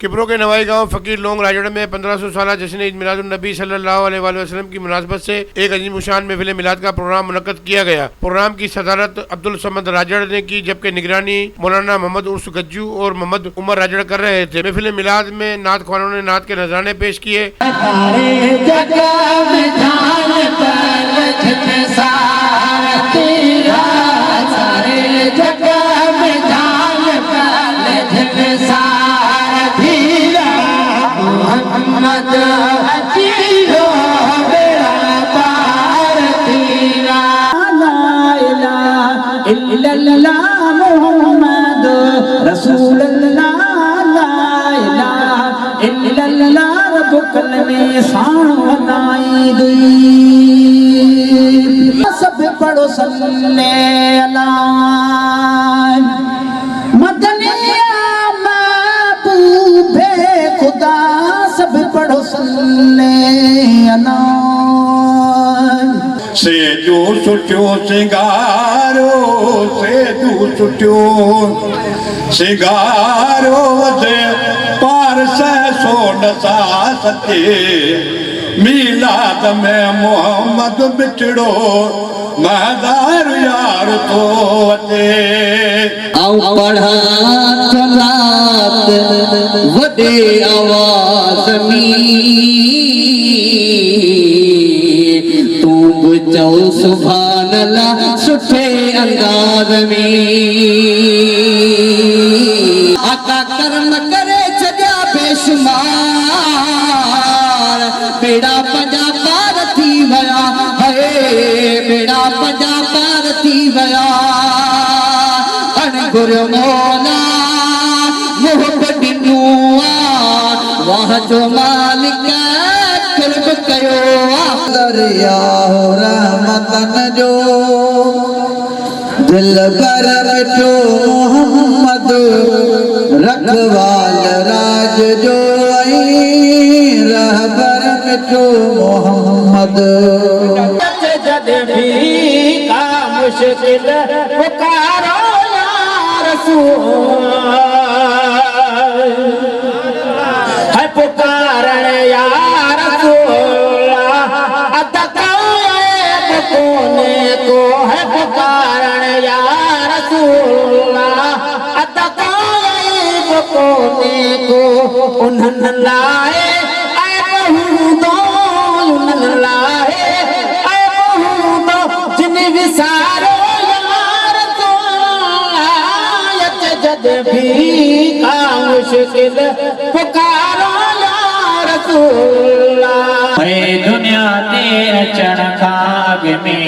किपरो के नवाई गांव फकीर लोंग राजड़ में 1500 साल जश्न ईद मिलादुन नबी सल्लल्लाहु अलैहि वसल्लम की मुनासबत से एक अजीम शान महफिल मिलाद का प्रोग्राम मुनक्कद किया गया। प्रोग्राम की सदारत अब्दुल समद राजड़ ने की, जबकि निगरानी मौलाना मोहम्मद उर्स गज्जू और मोहम्मद उमर राजड़ कर रहे थे। महफिल मिलाद में नात ख्वानों ने नात के नजराने पेश किए। मोहम्मद रसूलुल्लाह ला इलाहा इल्लल्लाह रब्बुल में शान बनाई दी। सब पढ़ो सल्ले अला मदनिया महबूबे खुदा, सब पढ़ो सल्ले अला। सेजू सुठियो सिंगारो, सेजू सुठियो सिंगारो वधे पारस सोन सा सचे, मीलाद में मोहम्मद बिछड़ो महदार यार तो अचे। आऊं पढ़ा सलात वॾे आवाज़ में, तूं बि चओ सुभान अल्लाह सुठे अंदाज़ में। आका करम करे छॾिया बेशुमार, बेड़ा पंजा पार थी विया, हे बेड़ा पंजा पार थी विया। अणगुर मौला मोहब्बत ॾिनो आ, वाह जो मालिक कुर्ब कयो आ। दरिया रहमतन जो दिल पर मिठो मोहम्मद, रखवाल राज जो रहबर मिठो मोहम्मद। जद भी का मुश्किल पुकारो या रसूल, है पुकारन या रसूल, कोने को है पुकारन या रसूल, कोने को उन्हन लाए आए बहुदो, उन्हन लाए आए बहुदो, जिन विसारो यार तो आयत जद भी का मुश्किल पुकारो या रसूल। दुनिया ते अचण खाग में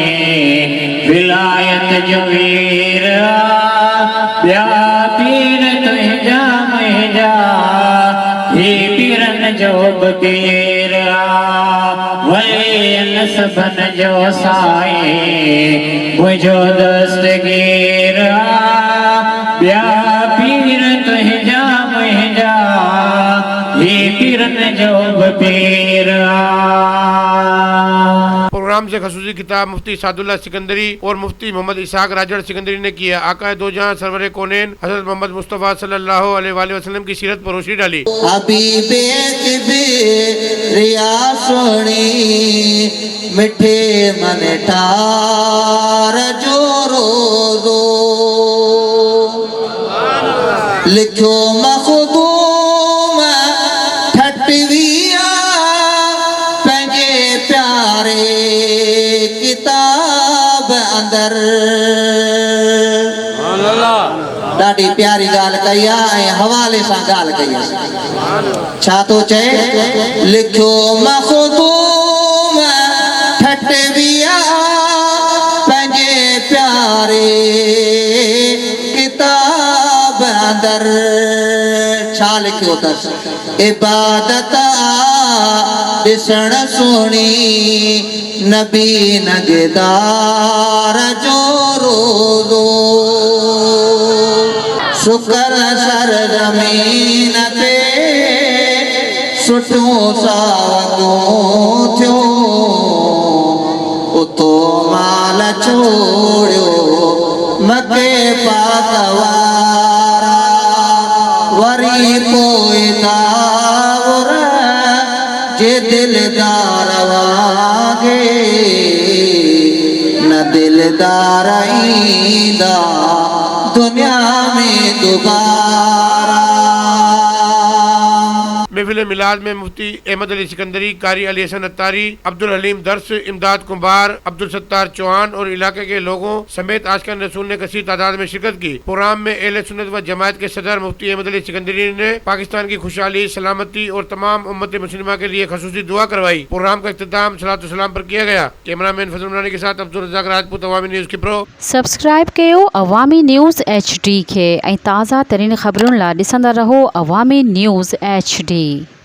विलायत जो वीर, ॿिया पीर तुंहिंजा मुंहिंजा, ही पीरन जो बि पीर वैन सभन जो साईं, मुंहिंजो दस्तगीर, ॿिया पीर तुंहिंजा मुंहिंजा, ही पीरन जो बि पीर। प्रोग्राम से खसूसी खिताब मुफ्ती सादुल्लाह सिकंदरी और मुफ्ती मोहम्मद इसाक राजड़ सिकंदरी ने किया। आका दो जहां सरवर कोनेन हज़रत मोहम्मद मुस्तफ़ा सल्लल्लाहु अलैहि वसल्लम की सीरत पर रोशनी डाली। हबीबे रिया सोनी मिठे मन ठार जो रोज़ो, लिखो मखदूम ठटविया पंहिंजे प्यारे किताब अंदर। ॾाढी प्यारी ॻाल्हि कई आहे ऐं हवाले सां ॻाल्हि कई आहे। छा थो चए, लिखियो मखदूम ठटविया पंहिंजे प्यारे किताब अंदर। छा लिखियो अथसि, इबादत ॾिसण सुहिणी नबी नगेदार जो रोज़ो, शुक्र सर ज़मीन ते सुठो सावको थियो, उतो माल छोड़ियो मके पाक वारा, वरी पोइ जे दिलदार वागे न दिलदार ईंदा दुनिया में दोबारा। महफिल मिलाद में मुफ्ती अहमद अली सिकंदरी, कारी अली हसन अत्तारी, अब्दुल हलीम दर्स, इमदाद कुंभार, अब्दुल सत्तार चौहान और इलाके के लोगों समेत आशिकान रसूल ने कसीर तादाद में शिरकत की। प्रोग्राम में अहले सुन्नत व जमात के सदर मुफ्ती अहमद अली सिकंदरी ने पाकिस्तान की खुशहाली, सलामती और तमाम उम्मत मुस्लिमा के लिए खसूसी दुआ करवाई। प्रोग्राम का इख्तिताम सलातो सलाम पर किया गया। कैमरामैन फजल मुनानी के साथ अब्दुल रज़ाक राजपूत, अवामी न्यूज़ की प्रो। सब्सक्राइब कयो अवामी न्यूज़ HD खे ऐं ताज़ा तरीन ख़बरुनि लाइ ॾिसंदा रहो अवामी न्यूज़ HD।